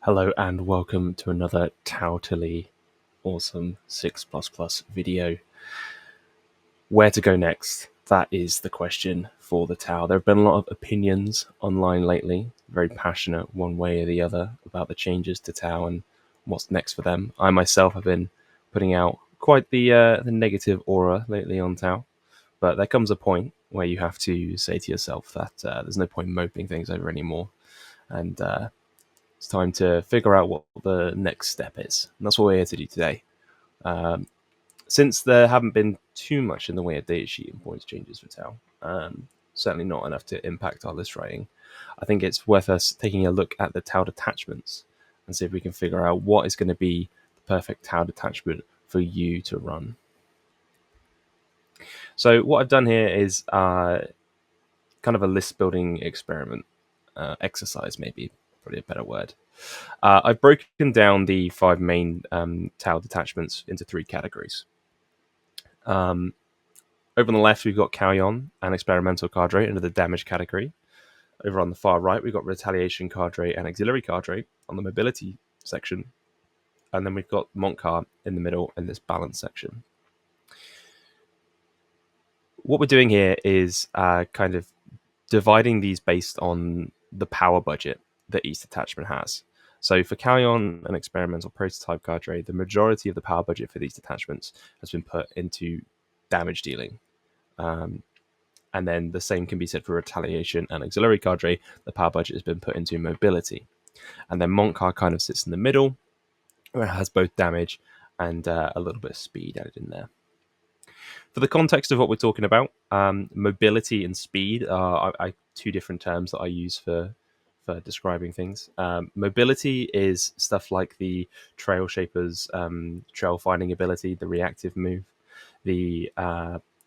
Hello and welcome to another totally awesome 6++ video. Where to go next? That is the question for the Tau. There have been a lot of opinions online lately, very passionate one way or the other about the changes to Tau and what's next for them. I myself have been putting out quite the negative aura lately on Tau, but there comes a point where you have to say to yourself that there's no point moping things over anymore, and it's time to figure out what the next step is. And that's what we're here to do today. Um, since there haven't been too much in the way of datasheet and points changes for Tau, certainly not enough to impact our list writing, I think it's worth us taking a look at the Tau detachments and see if we can figure out what is going to be the perfect Tau detachment for you to run. So what I've done here is kind of a list building experiment, exercise maybe, probably a better word. I've broken down the 5 main Tau detachments into 3 categories. Over on the left, we've got Kauyon and experimental cadre under the damage category. Over on the far right, we've got retaliation cadre and auxiliary cadre on the mobility section. And then we've got Mont'ka in the middle in this balance section. What we're doing here is kind of dividing these based on the power budget that each detachment has. So for Kauyon and experimental prototype cadre, the majority of the power budget for these detachments has been put into damage dealing. And then the same can be said for retaliation and auxiliary cadre. The power budget has been put into mobility. And then Mont'ka kind of sits in the middle, where it has both damage and a little bit of speed added in there. For the context of what we're talking about, mobility and speed are 2 different terms that I use for describing things. Mobility is stuff like the Trail Shaper's trail finding ability, the reactive move, the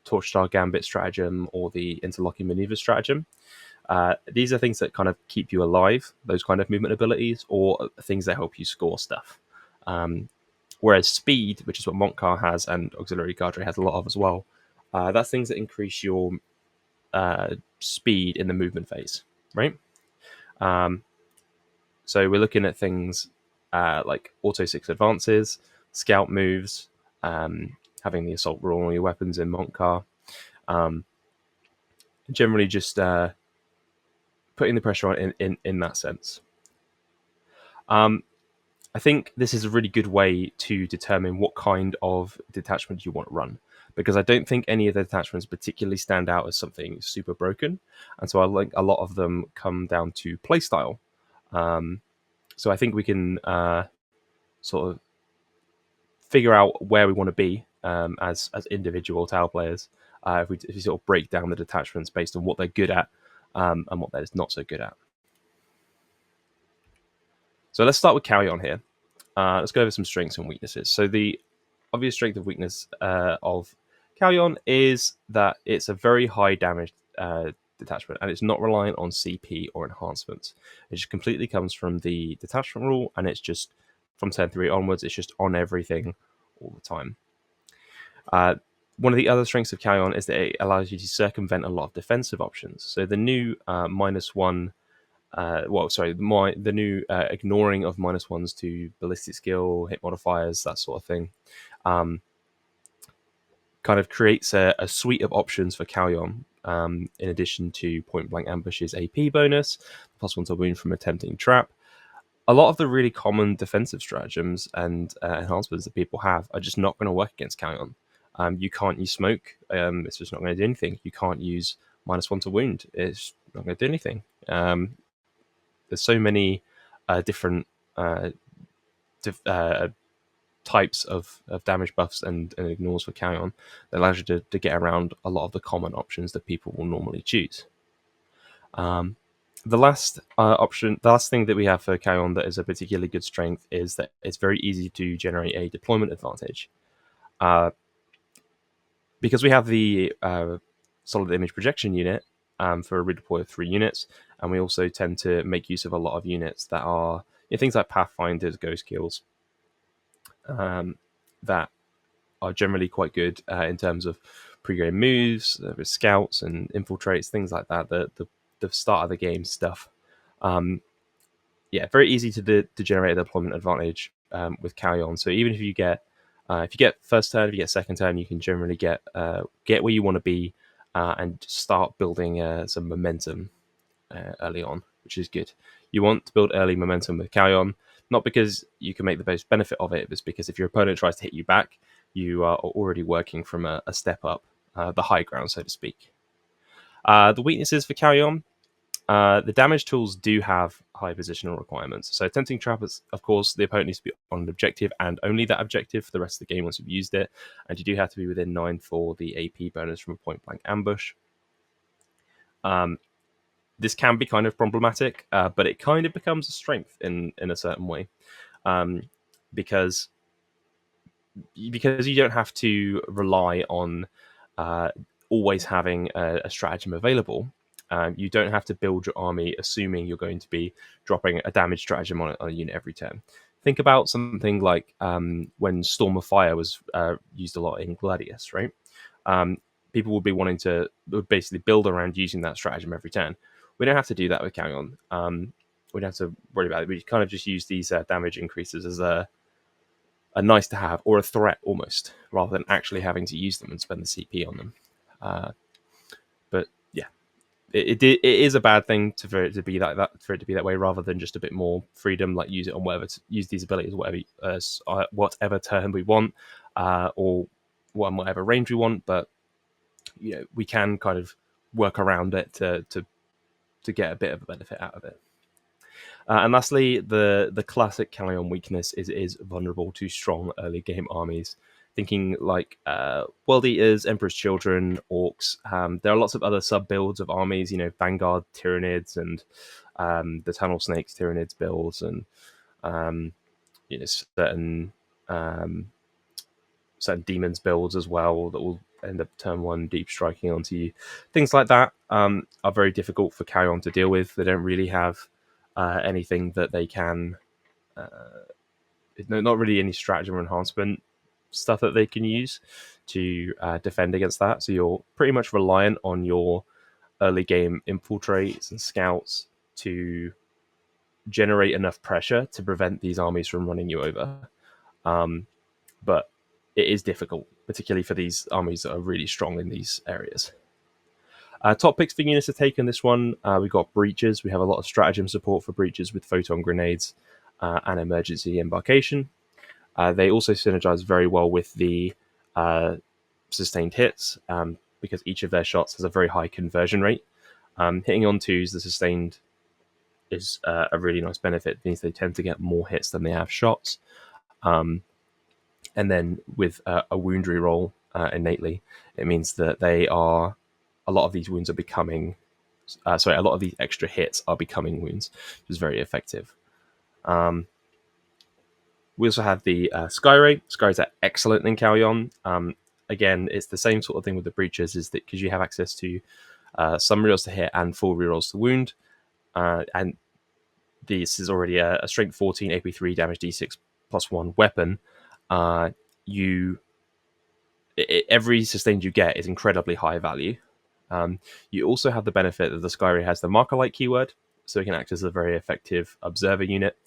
Torchstar Gambit stratagem, or the interlocking maneuver stratagem. These are things that kind of keep you alive, those kind of movement abilities, or things that help you score stuff. Whereas speed, which is what Mont'ka has and auxiliary cadre has a lot of as well, that's things that increase your speed in the movement phase, right? So we're looking at things like auto 6 advances, scout moves, having the assault rule on all your weapons in Mont'ka, generally just putting the pressure on in that sense. I think this is a really good way to determine what kind of detachment you want to run, because I don't think any of the detachments particularly stand out as something super broken, and so I think a lot of them come down to playstyle. So I think we can sort of figure out where we want to be as individual Tau players if we sort of break down the detachments based on what they're good at and what they're not so good at. So let's start with Kauyon here. Let's go over some strengths and weaknesses. So the obvious strength and weakness of Kauyon is that it's a very high damage detachment, and it's not reliant on CP or enhancements. It just completely comes from the detachment rule, and it's just from turn 3 onwards, it's just on everything all the time. One of the other strengths of Kauyon is that it allows you to circumvent a lot of defensive options. So the new -1 the new ignoring of -1s to ballistic skill, hit modifiers, that sort of thing, kind of creates a suite of options for Kauyon, in addition to point blank ambushes AP bonus, +1 to wound from attempting trap. A lot of the really common defensive stratagems and enhancements that people have are just not going to work against Kauyon. You can't use smoke, it's just not going to do anything. You can't use -1 to wound, it's not going to do anything. There's so many different types of damage buffs and ignores for Kauyon that allows you to get around a lot of the common options that people will normally choose. The last the last thing that we have for Kauyon that is a particularly good strength is that it's very easy to generate a deployment advantage. Because we have the solid image projection unit for a redeploy of 3 units, and we also tend to make use of a lot of units that are things like Pathfinders, Ghost Kills, that are generally quite good in terms of pre-game moves, with scouts and infiltrates, things like that. The start of the game stuff. yeah, very easy to generate a deployment advantage with Kauyon. So even if you get first turn, if you get second turn, you can generally get where you want to be and start building some momentum early on, which is good. You want to build early momentum with Kauyon, not because you can make the most benefit of it, but because if your opponent tries to hit you back, you are already working from a step up, the high ground, so to speak. The weaknesses for Kauyon, the damage tools do have high positional requirements. So tempting trap is, of course, the opponent needs to be on an objective and only that objective for the rest of the game once you've used it, and you do have to be within 9 for the AP bonus from a point blank ambush. This can be kind of problematic, but it kind of becomes a strength in a certain way, um, because you don't have to rely on always having a stratagem available. You don't have to build your army assuming you're going to be dropping a damage stratagem on a unit every turn. Think about something like when Storm of Fire was used a lot in Gladius, right? Um, People would be wanting to would basically build around using that stratagem every turn. We don't have to do that with Kauyon. We don't have to worry about it. We kind of just use these damage increases as a nice to have or a threat almost, rather than actually having to use them and spend the CP on them. But yeah, it is a bad thing for it to be that way, rather than just a bit more freedom, like use it on use these abilities whatever turn we want, or whatever range we want. But we can kind of work around it to get a bit of a benefit out of it. And lastly, the classic Kauyon weakness is vulnerable to strong early game armies. Thinking like World Eaters, Emperor's Children, Orcs. There are lots of other sub builds of armies. Vanguard Tyranids and the Tunnel Snakes Tyranids builds, and certain certain demons builds as well that will end up turn one deep striking onto you. Things like that are very difficult for Kauyon to deal with. They don't really have anything that they can, not really any stratagem or enhancement stuff that they can use to defend against that. So you're pretty much reliant on your early game infiltrates and scouts to generate enough pressure to prevent these armies from running you over. But it is difficult, particularly for these armies that are really strong in these areas. Top picks for units to take in this one, we've got breaches. We have a lot of stratagem support for breaches with photon grenades and emergency embarkation. They also synergize very well with the sustained hits, because each of their shots has a very high conversion rate. Hitting on twos, the sustained is a really nice benefit. It means they tend to get more hits than they have shots. And then with a wound reroll innately, it means that a lot of these wounds are becoming, a lot of these extra hits are becoming wounds, which is very effective. We also have the Skyray. Skyrays are excellent in Kauyon. Again, it's the same sort of thing with the breaches, is that because you have access to some rerolls to hit and full rerolls to wound, and this is already a strength 14 AP3 damage d6 plus 1 weapon. Every sustained you get is incredibly high value. You also have the benefit that the Skyray has the marker light keyword, so it can act as a very effective observer unit.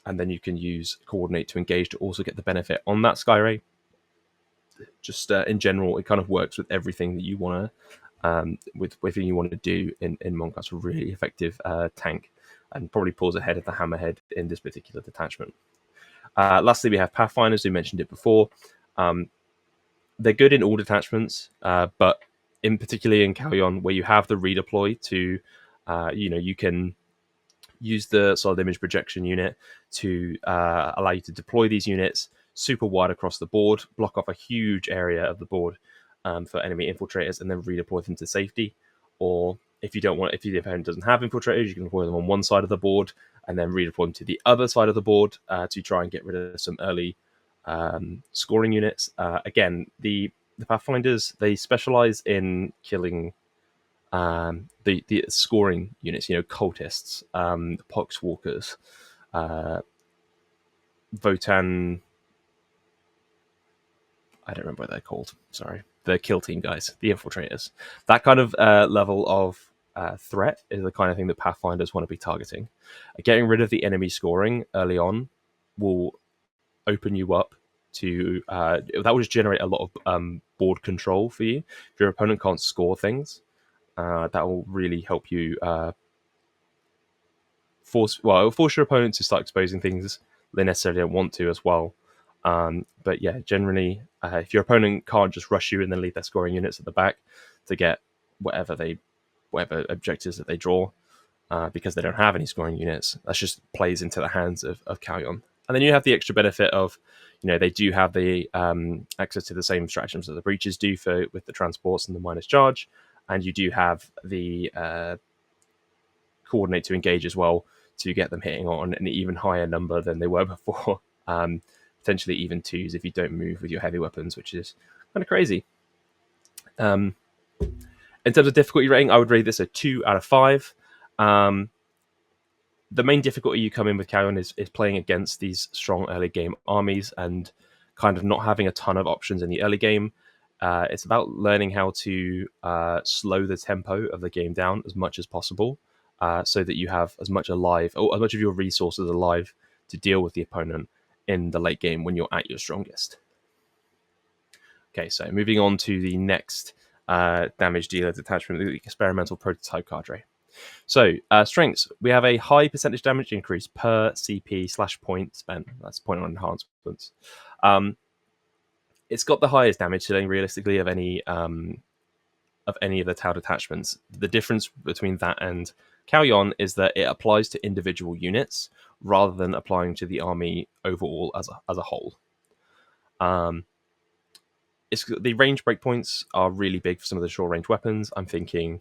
And then you can use coordinate to engage to also get the benefit on that Skyray. Just in general, it kind of works with everything that you want to, with everything you want to do in Mont'ka. It's a really effective tank, and probably pulls ahead of the Hammerhead in this particular detachment. Lastly, we have Pathfinders. We mentioned it before. They're good in all detachments, but particularly in Kauyon, where you have the redeploy to, you can use the solid image projection unit to allow you to deploy these units super wide across the board, block off a huge area of the board for enemy infiltrators, and then redeploy them to safety. Or if the opponent doesn't have infiltrators, you can deploy them on one side of the board and then redeploy them to the other side of the board to try and get rid of some early scoring units. Again, the Pathfinders, they specialize in killing the scoring units, cultists, poxwalkers, Votan. I don't remember what they're called. Sorry, the kill team guys, the infiltrators. That kind of level of threat is the kind of thing that Pathfinders want to be targeting. Getting rid of the enemy scoring early on will open you up to that will just generate a lot of board control for you. If your opponent can't score things, that will really help you it'll force your opponent to start exposing things they necessarily don't want to as well. But yeah, generally, if your opponent can't just rush you and then leave their scoring units at the back to get whatever objectives that they draw, because they don't have any scoring units, that just plays into the hands of Kauyon. And then you have the extra benefit of, they do have the access to the same stratagems that the breaches do with the transports and the minus charge, and you do have the coordinate to engage as well to get them hitting on an even higher number than they were before. Potentially even twos if you don't move with your heavy weapons, which is kind of crazy. In terms of difficulty rating, I would rate this a 2 out of 5. The main difficulty you come in with Kauyon is playing against these strong early game armies and kind of not having a ton of options in the early game. It's about learning how to slow the tempo of the game down as much as possible, so that you have as much of your resources alive to deal with the opponent in the late game when you're at your strongest. Okay, so moving on to the next damage dealer detachment, the experimental prototype cadre. So, strengths. We have a high percentage damage increase per CP/point spent. That's point on enhancements. It's got the highest damage ceiling, realistically, of any of the Tau detachments. The difference between that and Kauyon is that it applies to individual units rather than applying to the army overall as a whole. The range breakpoints are really big for some of the short range weapons. I'm thinking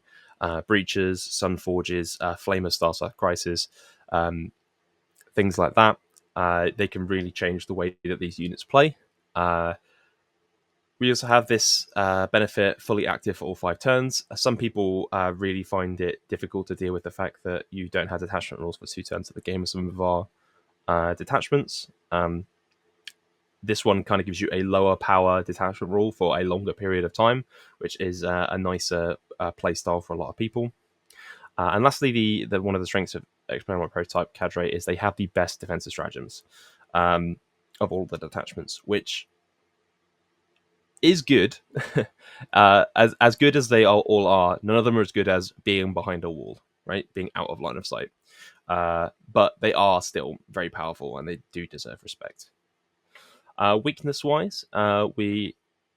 breaches, sun forges, flamer Starside Crisis, things like that. They can really change the way that these units play. We also have this benefit fully active for all 5 turns. Some people really find it difficult to deal with the fact that you don't have detachment rules for 2 turns of the game with some of our detachments. This one kind of gives you a lower power detachment rule for a longer period of time, which is a nicer play style for a lot of people. And lastly, the one of the strengths of experimental prototype cadre is they have the best defensive stratagems of all the detachments, which is good. As good as they all are, none of them are as good as being behind a wall, right? Being out of line of sight. But they are still very powerful and they do deserve respect. Weakness-wise,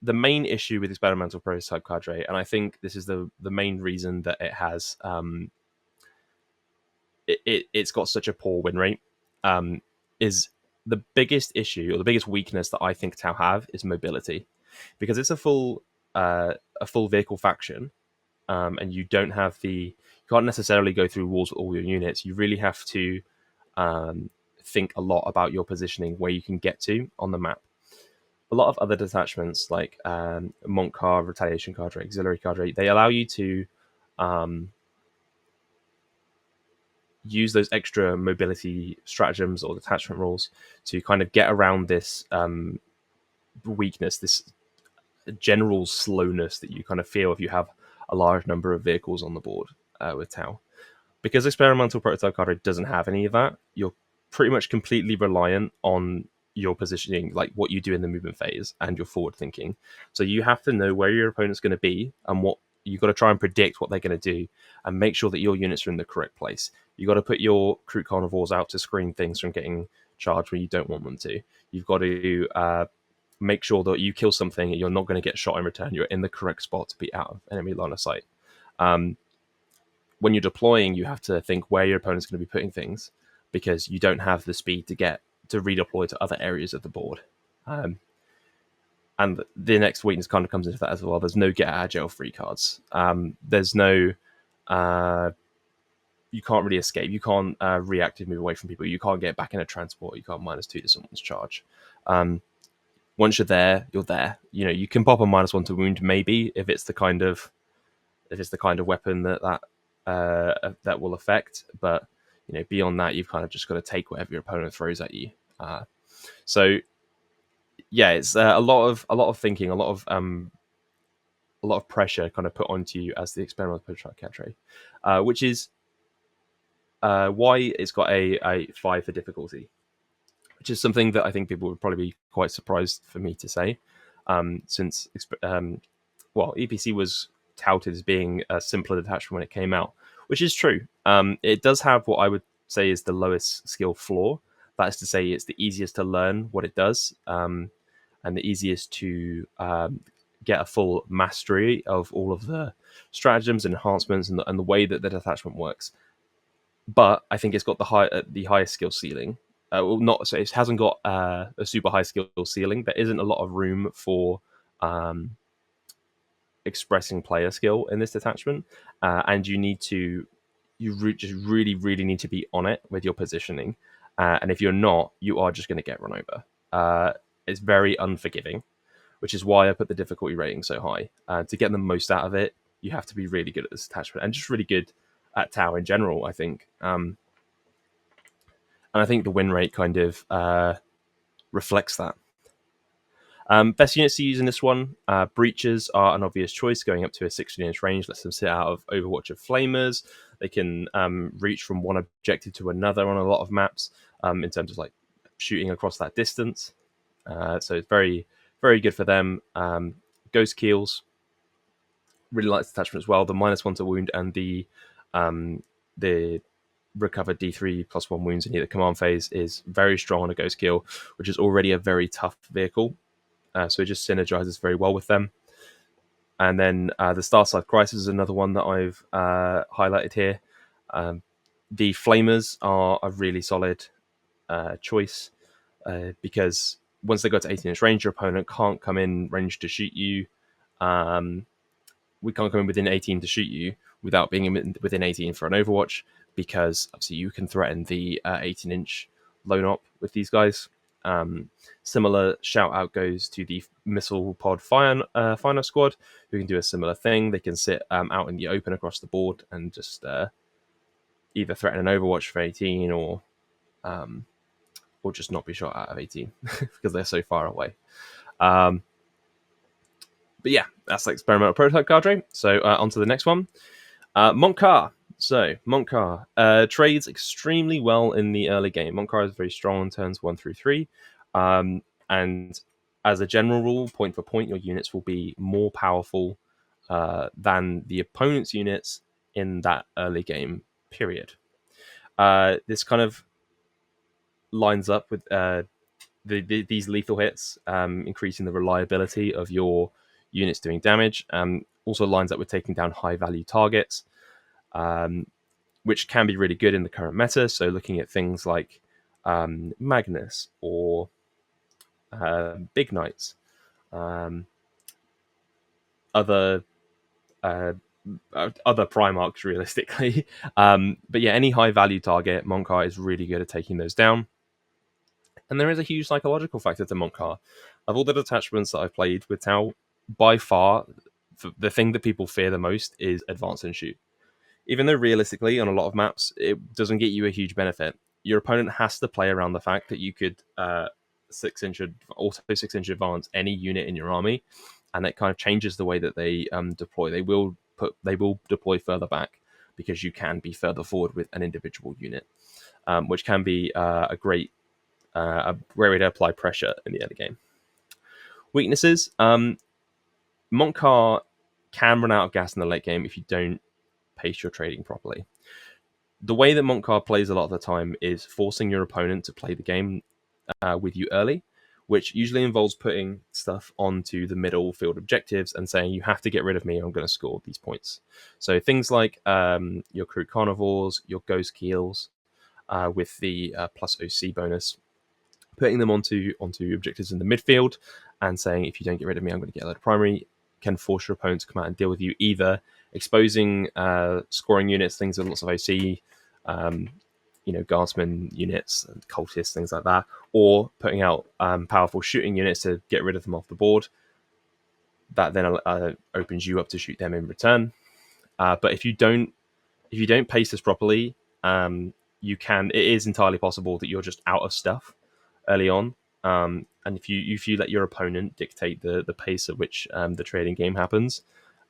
the main issue with experimental prototype cadre, and I think this is the main reason that it has it's got such a poor win rate, is the biggest issue or the biggest weakness that I think Tau have is mobility, because it's a full vehicle faction, and you can't necessarily go through walls with all your units. You really have to think a lot about your positioning, where you can get to on the map. A lot of other detachments like Mont'ka, Retaliation cadre, Auxiliary cadre, they allow you to use those extra mobility stratagems or detachment rules to kind of get around this weakness, this general slowness that you kind of feel if you have a large number of vehicles on the board with Tau. Because experimental prototype cadre doesn't have any of that, you're pretty much completely reliant on your positioning, like what you do in the movement phase and your forward thinking. So you have to know where your opponent's going to be and what you've got to try and predict what they're going to do and make sure that your units are in the correct place. You've got to put your Kroot Carnivores out to screen things from getting charged when you don't want them to. You've got to make sure that you kill something and you're not going to get shot in return. You're in the correct spot to be out of enemy line of sight. When you're deploying, you have to think where your opponent's going to be putting things, because you don't have the speed to redeploy to other areas of the board. And the next weakness kind of comes into that as well. There's no get out of jail free cards. There's no you can't really escape. You can't reactive move away from people. You can't get back in a transport. You can't -2 to someone's charge. Once you're there, you're there. You can pop a -1 to wound maybe if it's the kind of weapon that will affect. But beyond that, you've kind of just got to take whatever your opponent throws at you. So yeah, it's a lot of thinking, a lot of a lot of pressure kind of put onto you as the experimental prototype cadre, which is why it's got a 5 for difficulty, which is something that I think people would probably be quite surprised for me to say, since EPC was touted as being a simpler detachment when it came out, which is true. It does have what I would say is the lowest skill floor. That is to say, it's the easiest to learn what it does, and the easiest to get a full mastery of all of the stratagems, enhancements, and the way that the detachment works. But I think it's got the highest skill ceiling. Not so it hasn't got a super high skill ceiling. There isn't a lot of room for expressing player skill in this detachment, and just really really need to be on it with your positioning, and if you're not, you are just going to get run over. It's very unforgiving, which is why I put the difficulty rating so high. To get the most out of it, you have to be really good at this attachment and just really good at Tau in general, I think. And I think the win rate kind of reflects that. Best units to use in this one, breaches are an obvious choice, going up to a 16-inch range, lets them sit out of Overwatch of Flamers. They can reach from one objective to another on a lot of maps, in terms of like shooting across that distance. So it's very, very good for them. Ghost Keels, really like this attachment as well. The -1 to wound and the recovered D3 +1 wounds in either command phase is very strong on a Ghost Keel, which is already a very tough vehicle. So it just synergizes very well with them. And then the Starside Crisis is another one that I've highlighted here. The Flamers are a really solid choice, because once they go to 18-inch range, your opponent can't come in range to shoot you. We can't come in within 18 to shoot you without being within 18 for an Overwatch, because obviously you can threaten the 18-inch lone op with these guys. Similar shout out goes to the Missile Pod Fire Squad, who can do a similar thing. They can sit out in the open across the board and just either threaten an Overwatch for 18 or just not be shot out of 18 because they're so far away. But yeah, that's the experimental prototype cadre. So on to the next one. Mont'ka. So Mont'ka trades extremely well in the early game. Mont'ka is very strong on turns 1 through 3. And as a general rule, point for point, your units will be more powerful than the opponent's units in that early game period. This kind of lines up with these lethal hits, increasing the reliability of your units doing damage. Also lines up with taking down high value targets, which can be really good in the current meta. So looking at things like Magnus or Big Knights, other Primarchs realistically. But yeah, any high value target, Mont'ka is really good at taking those down. And there is a huge psychological factor to Mont'ka. Of all the detachments that I've played with Tau, by far, the thing that people fear the most is Advance and Shoot. Even though realistically, on a lot of maps, it doesn't get you a huge benefit. Your opponent has to play around the fact that you could 6-inch advance any unit in your army, and that kind of changes the way that they deploy. They will deploy further back because you can be further forward with an individual unit, which can be a great way to apply pressure in the early game. Weaknesses: Mont'ka can run out of gas in the late game if you don't pace your trading properly. The way that Mont'ka plays a lot of the time is forcing your opponent to play the game with you early, which usually involves putting stuff onto the middle field objectives and saying, you have to get rid of me or I'm going to score these points. So things like your Crew Carnivores, your Ghost Keels, with the plus OC bonus, putting them onto objectives in the midfield and saying, if you don't get rid of me, I'm going to get a load of primary, can force your opponent to come out and deal with you, either exposing scoring units, things with lots of OC, guardsmen units and cultists, things like that, or putting out powerful shooting units to get rid of them off the board. That then opens you up to shoot them in return. But if you don't pace this properly, it is entirely possible that you're just out of stuff early on. And if you let your opponent dictate the pace at which the trading game happens,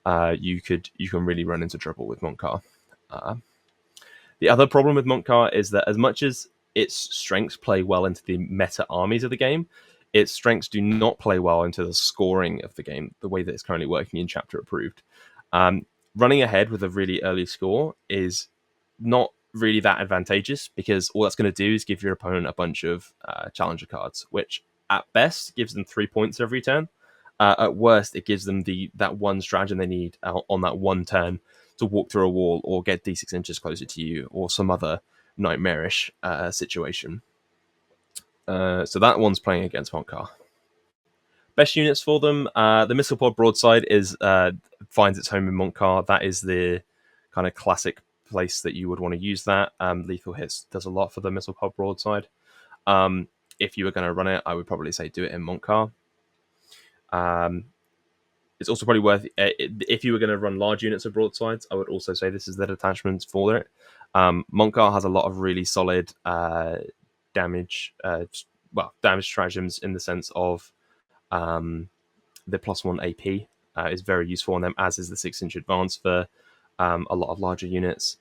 you can really run into trouble with Mont'ka. Uh, the other problem with Mont'ka is that as much as its strengths play well into the meta armies of the game, its strengths do not play well into the scoring of the game, the way that it's currently working in Chapter Approved. Running ahead with a really early score is not really that advantageous, because all that's going to do is give your opponent a bunch of challenger cards, which at best gives them 3 points every turn. At worst, it gives them that one stratagem they need on that one turn to walk through a wall or get D6 inches closer to you, or some other nightmarish situation. So that one's playing against Mont'ka. Best units for them, the Missile Pod Broadside finds its home in Mont'ka. That is the kind of classic place that you would want to use that. Lethal Hits does a lot for the Missile Pod Broadside. If you were going to run it, I would probably say do it in Mont'ka. It's also probably worth, if you were going to run large units of broadsides, I would also say this is the detachment for it. Mont'ka has a lot of really solid damage stratagems, in the sense of the +1 AP is very useful on them, as is the 6-inch advance for a lot of larger units.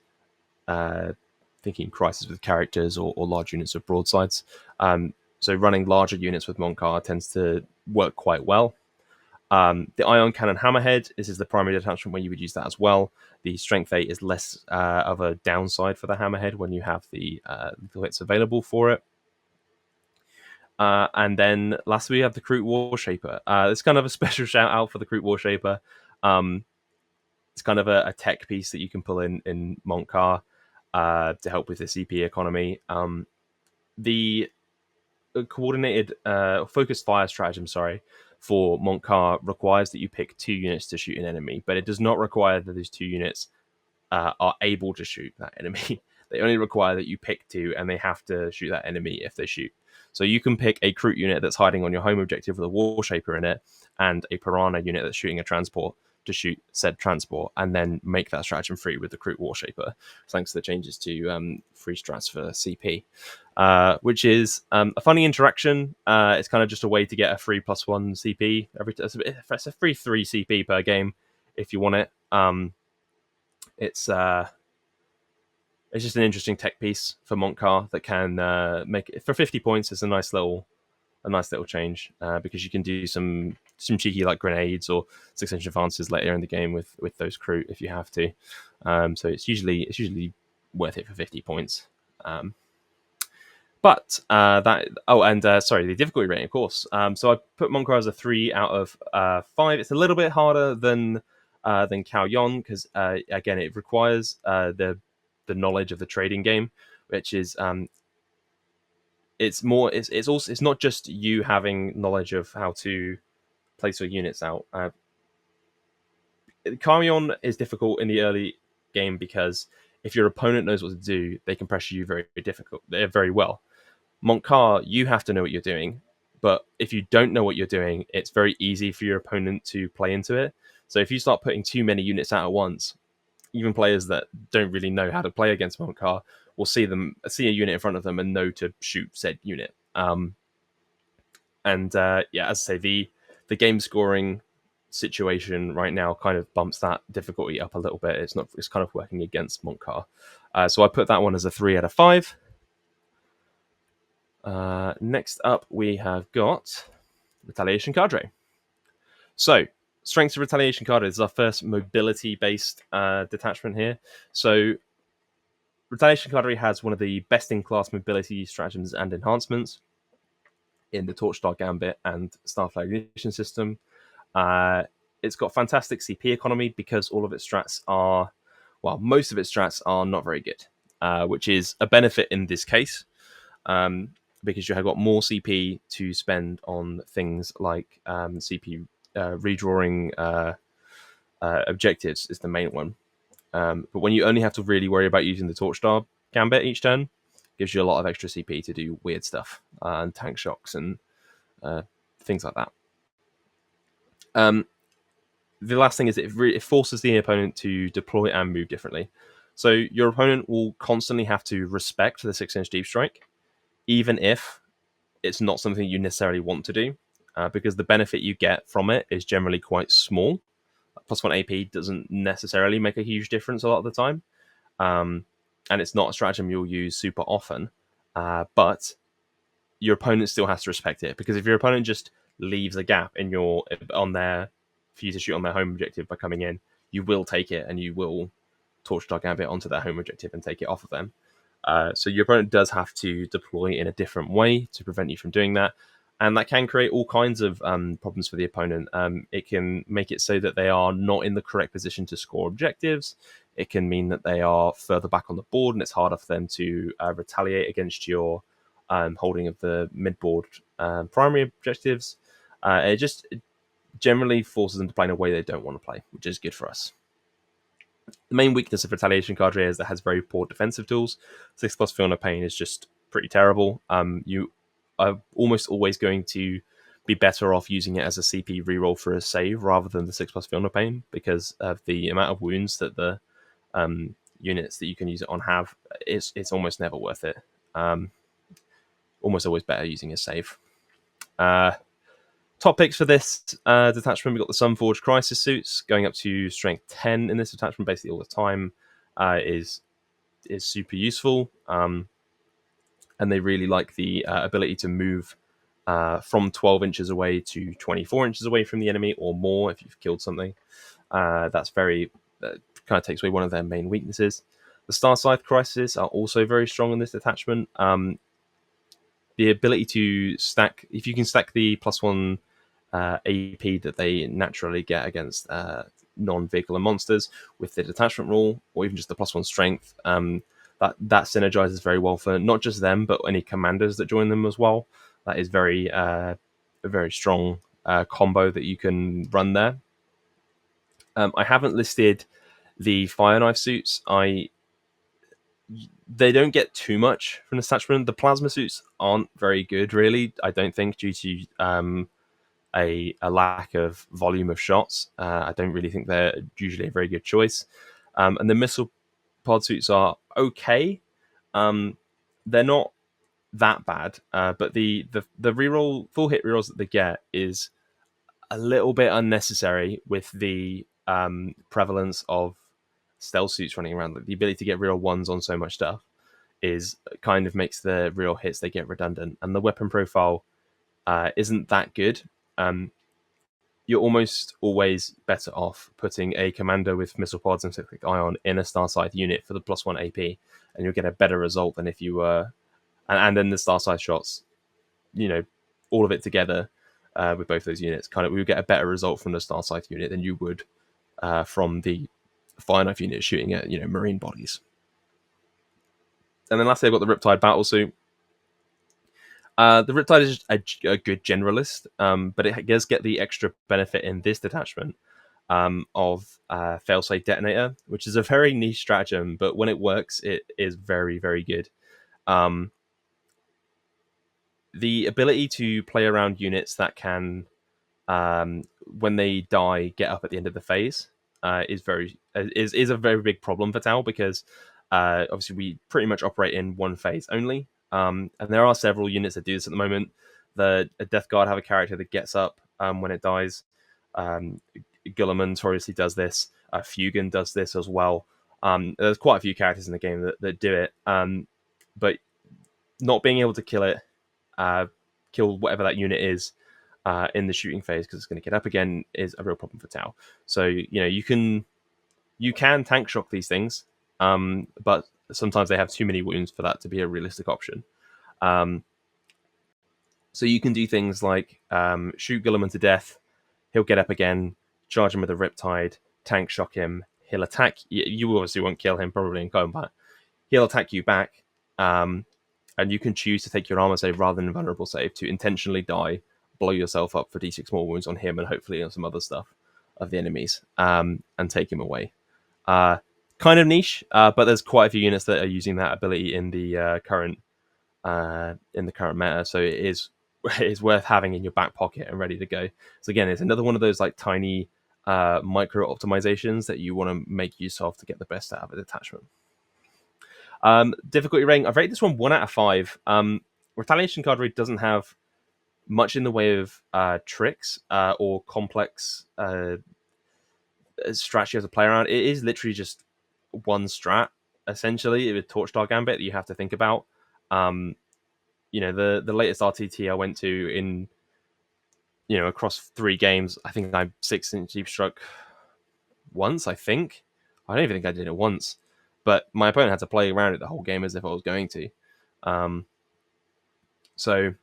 Thinking Crisis with characters or large units of broadsides. So running larger units with Mont'ka tends to work quite well. The Ion Cannon Hammerhead, this is the primary detachment where you would use that as well. The Strength 8 is less of a downside for the Hammerhead when you have the lethal hits available for it. And then lastly, we have the Kroot Warshaper. It's kind of a special shout out for the Kroot Warshaper. It's kind of a tech piece that you can pull in Mont'ka to help with the CP economy. The coordinated focused fire stratagem, for Mont'ka requires that you pick 2 units to shoot an enemy, but it does not require that those 2 units are able to shoot that enemy. They only require that you pick 2, and they have to shoot that enemy if they shoot. So you can pick a Kroot unit that's hiding on your home objective with a Warshaper in it, and a Piranha unit that's shooting a transport to shoot said transport, and then make that stratagem free with the Kroot Warshaper, thanks to the changes to free strats for CP, which is a funny interaction. It's kind of just a way to get a free +1 CP every. It's a free 3 CP per game if you want it. It's just an interesting tech piece for Mont'ka that can make it for 50 points. It's a nice little change because you can do some cheeky like grenades or 6-inch advances later in the game with those Kroot if you have to. So it's usually worth it for 50 points. But the difficulty rating, of course. So I put Mont'ka as a 3 out of 5. It's a little bit harder than Kauyon because again it requires the knowledge of the trading game, which is it's not just you having knowledge of how to place your units out. Kauyon is difficult in the early game because if your opponent knows what to do, they can pressure you very well. Mont'ka, you have to know what you're doing, but if you don't know what you're doing, it's very easy for your opponent to play into it. So if you start putting too many units out at once, even players that don't really know how to play against Mont'ka will see a unit in front of them and know to shoot said unit. As I say, the game scoring situation right now kind of bumps that difficulty up a little bit. It's kind of working against Mont'ka. So I put that one as a 3 out of 5. Next up, we have got Retaliation Cadre. So, Strengths of Retaliation Cadre is our first mobility-based detachment here. So, Retaliation Cadre has one of the best-in-class mobility stratagems and enhancements in the Torchstar Gambit and Starflag Ignition system. It's got fantastic CP economy because most of its strats are not very good, which is a benefit in this case. Because you have got more CP to spend on things like CP redrawing objectives is the main one. But when you only have to really worry about using the Torchstar Gambit each turn, gives you a lot of extra CP to do weird stuff and tank shocks and things like that. The last thing is it forces the opponent to deploy and move differently. So your opponent will constantly have to respect the 6-inch deep strike, even if it's not something you necessarily want to do, because the benefit you get from it is generally quite small, +1 AP doesn't necessarily make a huge difference a lot of the time. And it's not a stratagem you'll use super often. But your opponent still has to respect it, because if your opponent just leaves a gap in your on their for you to shoot on their home objective by coming in, you will take it and you will torch dog gambit onto their home objective and take it off of them. So your opponent does have to deploy in a different way to prevent you from doing that, and that can create all kinds of problems for the opponent. It can make it so that they are not in the correct position to score objectives. It can mean that they are further back on the board, and it's harder for them to retaliate against your holding of the mid-board primary objectives. It just generally forces them to play in a way they don't want to play, which is good for us. The main weakness of Retaliation cadre is that it has very poor defensive tools. 6+ Feel No Pain is just pretty terrible. You are almost always going to be better off using it as a CP reroll for a save rather than the 6+ Feel No Pain, because of the amount of wounds that the units that you can use it on have. It's almost never worth it. Almost always better using a save. Top picks for this detachment, we've got the Sunforged Crisis suits going up to strength 10 in this detachment basically all the time. Is super useful. And they really like the ability to move from 12 inches away to 24 inches away from the enemy or more if you've killed something. That's very kind of takes away one of their main weaknesses. The Star Scythe Crisis are also very strong in this detachment. The ability to stack, if you can stack the +1 AP that they naturally get against non-vehicle and monsters with the detachment rule, or even just the +1 strength, that synergizes very well for not just them but any commanders that join them as well. That is a very strong combo that you can run there. I haven't listed the Fire Knife suits. They don't get too much from this attachment. The plasma suits aren't very good, really, I don't think, due to a lack of volume of shots. I don't really think they're usually a very good choice. And the missile pod suits are okay. They're not that bad, but the reroll full hit rerolls that they get is a little bit unnecessary with the prevalence of stealth suits running around. The ability to get real ones on so much stuff is kind of makes the real hits they get redundant, and the weapon profile isn't that good. You're almost always better off putting a commander with missile pods and cyclic ion in a Star Scythe unit for the +1 AP, and you'll get a better result than if you were. And then the Star Scythe shots, all of it together with both those units, we would get a better result from the Star Scythe unit than you would from the Fire Knife unit shooting at marine bodies. And then lastly, I've got the Riptide Battle Suit. The Riptide is a good generalist, but it does get the extra benefit in this detachment of Failsafe Detonator, which is a very niche stratagem, but when it works, it is very, very good. The ability to play around units that can, when they die, get up at the end of the phase is a very big problem for Tau, because obviously we pretty much operate in one phase only. And there are several units that do this at the moment. The Death Guard have a character that gets up when it dies. Gulliman notoriously does this. Fugan does this as well. There's quite a few characters in the game that do it. But not being able to kill it, kill whatever that unit is in the shooting phase, because it's going to get up again, is a real problem for Tau. So you can tank shock these things, but sometimes they have too many wounds for that to be a realistic option. So you can do things like shoot Gulliman to death, he'll get up again, charge him with a Riptide, tank shock him, he'll attack. You obviously won't kill him probably in combat. He'll attack you back, and you can choose to take your armor save rather than vulnerable save to intentionally die, blow yourself up for d6 more wounds on him and hopefully on some other stuff of the enemies, and take him away. Kind of niche, but there's quite a few units that are using that ability in the current meta, so it is worth having in your back pocket and ready to go. So again, it's another one of those like tiny micro optimizations that you want to make use of to get the best out of a detachment. Difficulty rating, I've rated this one 1 out of 5. Retaliation cadre doesn't have much in the way of tricks or complex strats you have to play around. It is literally just one strat essentially with Torchstar Gambit that you have to think about. The latest RTT I went to in across 3 games, I think I 6-inch deep struck once. I don't even think I did it once, but my opponent had to play around it the whole game as if I was going to. So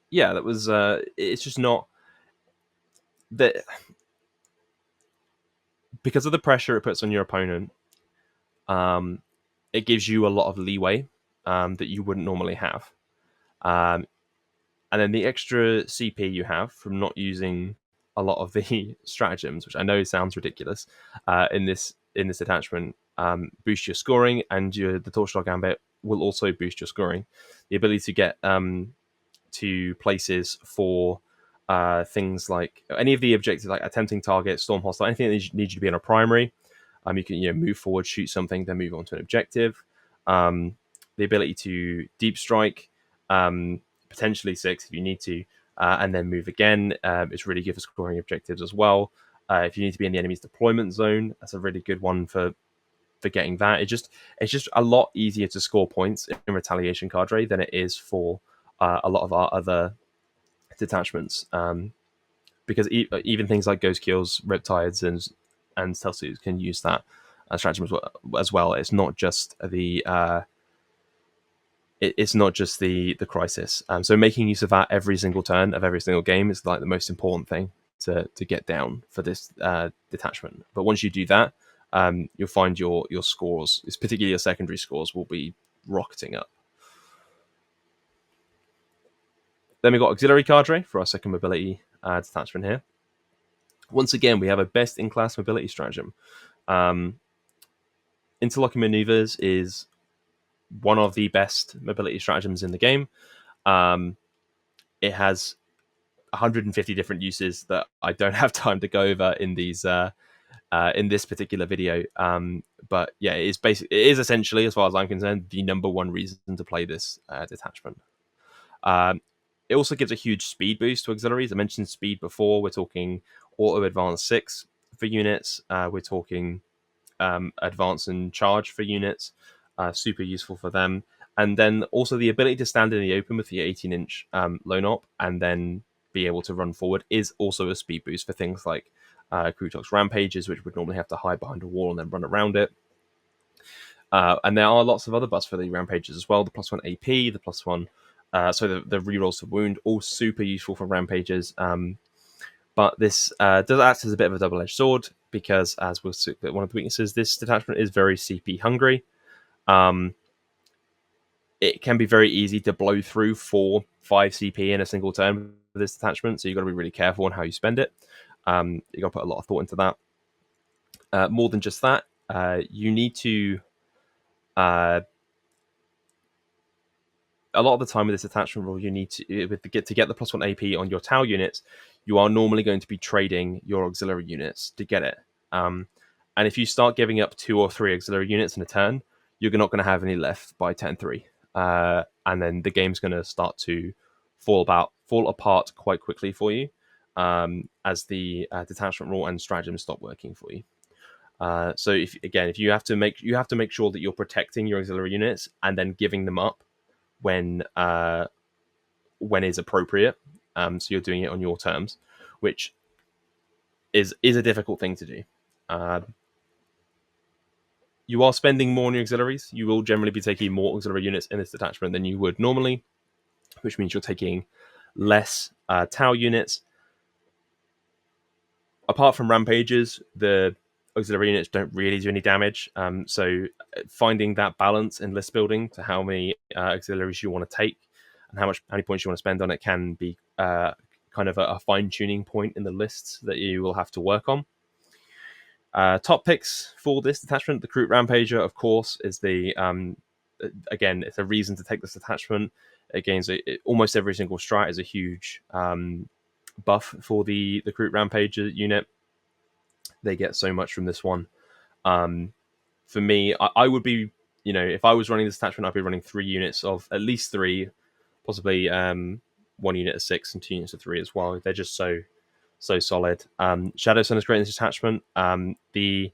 yeah, that was. It's just not that because of the pressure it puts on your opponent. It gives you a lot of leeway that you wouldn't normally have. And then the extra CP you have from not using a lot of the stratagems, which I know sounds ridiculous, in this attachment, boost your scoring, and the Torchstar Gambit will also boost your scoring. The ability to get to places for things like any of the objectives, like attempting target, storm hostile, anything that needs you to be on a primary. You can move forward, shoot something, then move on to an objective. The ability to deep strike, potentially 6 if you need to, and then move again. It's really good for scoring objectives as well. If you need to be in the enemy's deployment zone, that's a really good one for getting that. It's just a lot easier to score points in Retaliation cadre than it is for a lot of our other detachments. Because even things like Ghost Kills, Riptides, and Stealth Suits can use that stratagem as well. It's not just the crisis. So making use of that every single turn of every single game is like the most important thing to get down for this detachment. But once you do that, you'll find your scores, particularly your secondary scores, will be rocketing up. Then we've got Auxiliary Cadre for our second mobility detachment here. Once again, we have a best-in-class mobility stratagem. Interlocking Maneuvers is one of the best mobility stratagems in the game. It has 150 different uses that I don't have time to go over in these in this particular video. But yeah, it is essentially, as far as I'm concerned, the number one reason to play this detachment. It also gives a huge speed boost to auxiliaries. I mentioned speed before. We're talking auto advance 6 for units. We're talking advance and charge for units. Super useful for them. And then also the ability to stand in the open with the 18-inch lone op and then be able to run forward is also a speed boost for things like Krutox Rampages, which would normally have to hide behind a wall and then run around it. And there are lots of other buffs for the Rampages as well. The +1 AP, the +1... the rerolls to wound, all super useful for Rampages. But this does act as a bit of a double-edged sword because, as we'll see, one of the weaknesses, this detachment is very CP hungry. It can be very easy to blow through 4-5 CP in a single turn with this detachment, so you've got to be really careful on how you spend it. You've got to put a lot of thought into that. More than just that, you need to... a lot of the time with this attachment rule, you need to get the +1 AP on your Tau units. You are normally going to be trading your auxiliary units to get it. And if you start giving up 2 or 3 auxiliary units in a turn, you're not going to have any left by 10-3. And then the game's going to start to fall apart quite quickly for you as the detachment rule and stratagem stop working for you. So if you have to make sure that you're protecting your auxiliary units and then giving them up when is appropriate. So you're doing it on your terms, which is a difficult thing to do. You are spending more on your auxiliaries. You will generally be taking more auxiliary units in this detachment than you would normally, which means you're taking less Tau units. Apart from Rampages, the auxiliary units don't really do any damage. So finding that balance in list building to how many auxiliaries you want to take and how many points you want to spend on it can be kind of a fine-tuning point in the lists that you will have to work on. Top picks for this detachment, the Kroot Rampager, of course, is the... again, it's a reason to take this detachment. Again, almost every single strat is a huge buff for the Kroot Rampager unit. They get so much from this one. For me, I would be, if I was running this attachment, I'd be running 3 units of at least 3, possibly 1 unit of 6 and 2 units of 3 as well. They're just so so solid. Shadow Sun is great in this detachment. The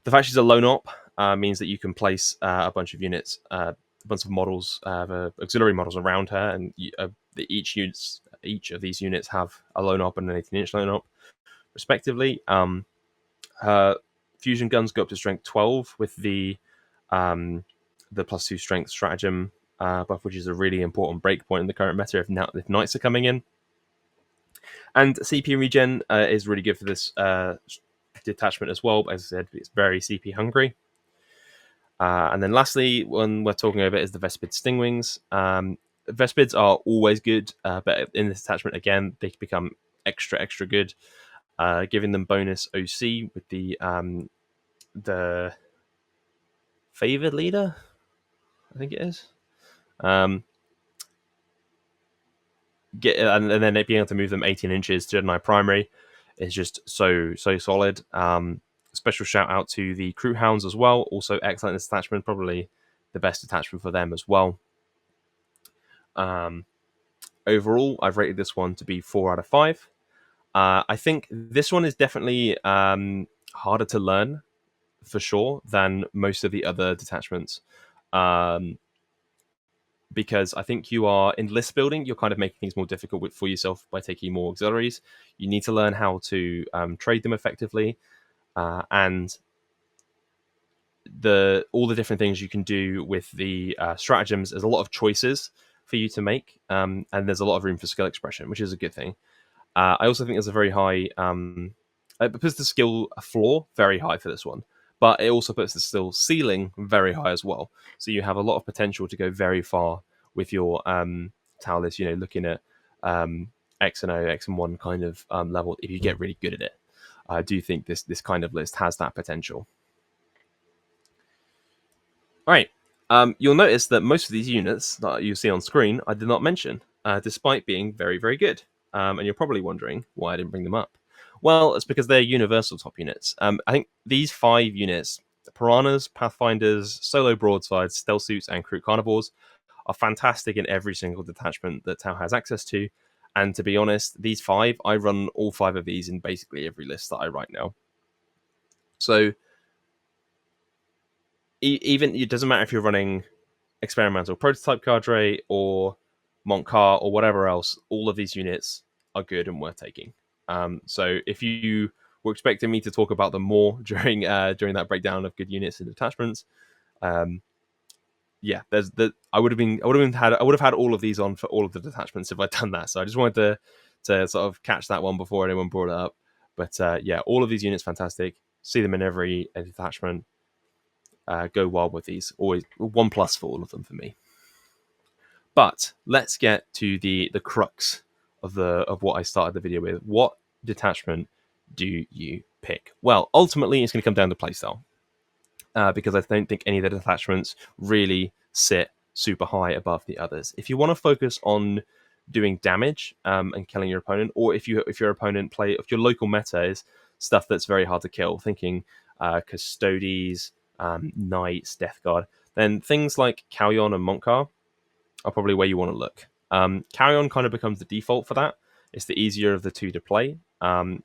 fact she's a lone op means that you can place a bunch of units, a bunch of models, auxiliary models around her, and each of these units have a lone op and an 18-inch lone op, respectively. Her fusion guns go up to strength 12 with the +2 strength stratagem buff, which is a really important breakpoint in the current meta if knights are coming in. And CP regen is really good for this detachment as well. But as I said, it's very CP hungry. And then lastly, one we're talking over is the Vespid Stingwings. Vespids are always good, but in this attachment, again, they become extra good, giving them bonus OC with the favored leader, I think it is. And then being able to move them 18 inches to deny primary is just so solid. Special shout out to the Crew Hounds as well. Also excellent in this attachment, probably the best attachment for them as well. Overall, I've rated this one to be 4 out of 5. I think this one is definitely harder to learn for sure than most of the other detachments. Because I think you are in list building, you're kind of making things more difficult for yourself by taking more auxiliaries. You need to learn how to trade them effectively, and all the different things you can do with the stratagems. There's a lot of choices for you to make, and there's a lot of room for skill expression, which is a good thing. I also think there's a very high it puts the skill floor very high for this one, but it also puts the skill ceiling very high as well. So you have a lot of potential to go very far with your Tau list, looking at X and O, X and 1 kind of level if you get really good at it. I do think this kind of list has that potential. All right. You'll notice that most of these units that you see on screen I did not mention, despite being very, very good. And you're probably wondering why I didn't bring them up. Well, it's because they're universal top units. I think these 5 units, Piranhas, Pathfinders, Solo Broadsides, Stealth Suits, and Crew Carnivores, are fantastic in every single detachment that Tau has access to. And to be honest, these 5, I run all 5 of these in basically every list that I write now. So even it doesn't matter if you're running experimental prototype cadre or Mont'ka or whatever else, all of these units are good and worth taking. So if you were expecting me to talk about them more during that breakdown of good units and detachments, yeah, I would have had all of these on for all of the detachments if I'd done that. So I just wanted to sort of catch that one before anyone brought it up. But yeah, all of these units fantastic. See them in every detachment. Go wild with these. Always 1+ for all of them for me. But let's get to the crux of what I started the video with. What detachment do you pick? Well, ultimately, it's going to come down to playstyle. Because I don't think any of the detachments really sit super high above the others. If you want to focus on doing damage and killing your opponent, or if your local meta is stuff that's very hard to kill, thinking Custodes, Knights, Death Guard, then things like Kauyon and Mont'ka are probably where you want to look. Kauyon kind of becomes the default for that. It's the easier of the two to play. But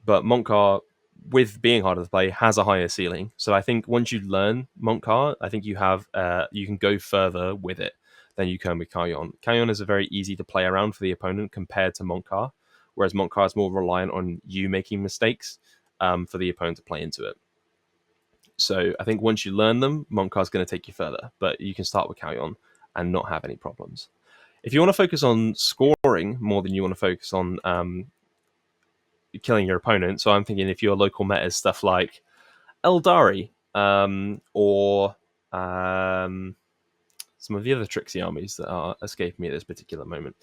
Mont'ka, with being harder to play, has a higher ceiling. So I think once you learn Mont'ka, I think you can go further with it than you can with Kauyon. Kauyon is a very easy to play around for the opponent compared to Mont'ka, whereas Mont'ka is more reliant on you making mistakes for the opponent to play into it. So I think once you learn them, Mont'ka is going to take you further, but you can start with Kauyon and not have any problems. If you want to focus on scoring more than you want to focus on killing your opponent, so I'm thinking if your local meta is stuff like Eldari or some of the other tricksy armies that are escaping me at this particular moment,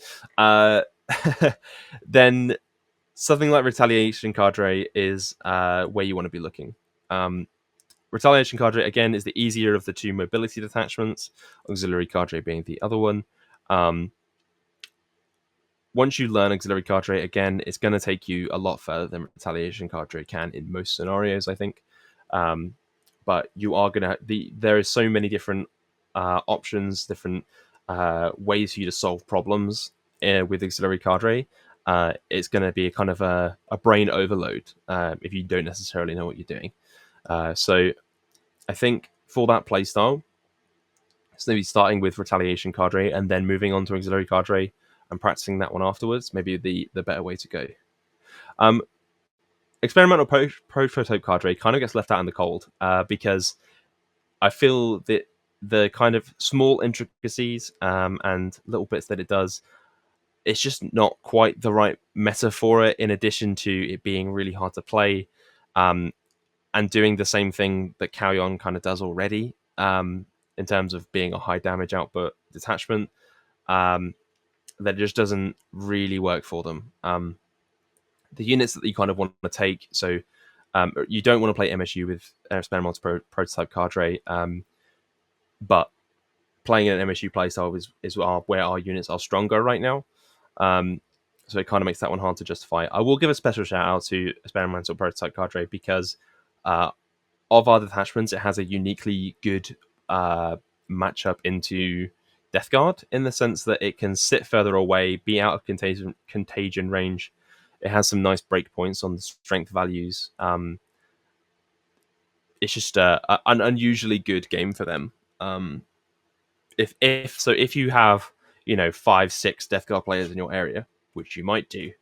then something like Retaliation cadre is where you want to be looking. Retaliation cadre, again, is the easier of the two mobility detachments, auxiliary cadre being the other one. Once you learn auxiliary cadre, again, it's going to take you a lot further than Retaliation cadre can in most scenarios, I think. But you are going to... There is so many different options, different ways for you to solve problems with auxiliary cadre. it's going to be a kind of a brain overload if you don't necessarily know what you're doing. So I think for that playstyle, it's maybe starting with Retaliation cadre and then moving on to Auxiliary cadre and practicing that one afterwards, maybe the better way to go. Experimental prototype cadre kind of gets left out in the cold because I feel that the kind of small intricacies and little bits that it does, it's just not quite the right meta for it, in addition to it being really hard to play and doing the same thing that Kauyon kind of does already in terms of being a high damage output detachment. That just doesn't really work for them. The units that you kind of want to take, so you don't want to play MSU with experimental prototype cadre, but playing an MSU playstyle is where our units are stronger right now. So it kind of makes that one hard to justify. I will give a special shout out to experimental prototype cadre because of our detachments, it has a uniquely good matchup into Death Guard, in the sense that it can sit further away, be out of contagion range. It has some nice breakpoints on the strength values. It's just an unusually good game for them. If you have 5-6 Death Guard players in your area, which you might do,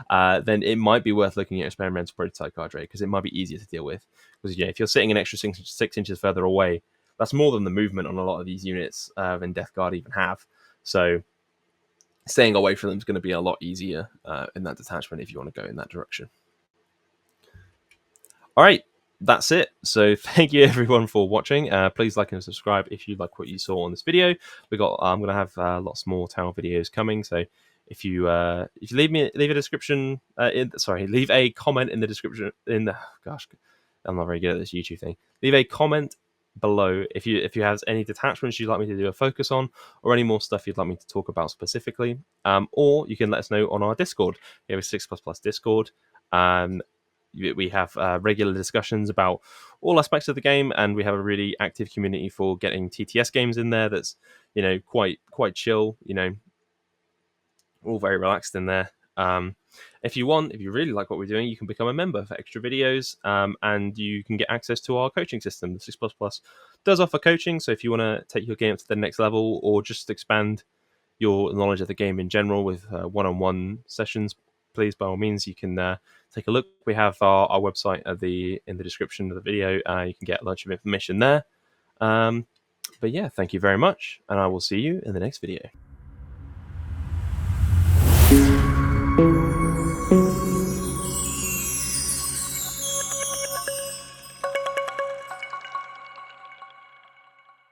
then it might be worth looking at experimental prototype cadre because it might be easier to deal with. Because if you're sitting an extra 6 inches further away, that's more than the movement on a lot of these units than Death Guard even have. So staying away from them is going to be a lot easier in that detachment if you want to go in that direction. All right, that's it. So thank you everyone for watching. Please like and subscribe if you like what you saw on this video. I'm going to have lots more tower videos coming. So if you leave a description, leave a comment in the description. I'm not very good at this YouTube thing. Leave a comment below if you have any detachments you'd like me to do a focus on, or any more stuff you'd like me to talk about specifically. Or you can let us know on our Discord. We have a 6++ Discord. We have regular discussions about all aspects of the game, and we have a really active community for getting TTS games in there. That's quite chill. All very relaxed in there. If you really like what we're doing, you can become a member for extra videos, and you can get access to our coaching system. The 6++ does offer coaching, so if you want to take your game to the next level or just expand your knowledge of the game in general with one-on-one sessions, please, by all means, you can take a look. We have our website in the description of the video. You can get a bunch of information there. But yeah, thank you very much, and I will see you in the next video.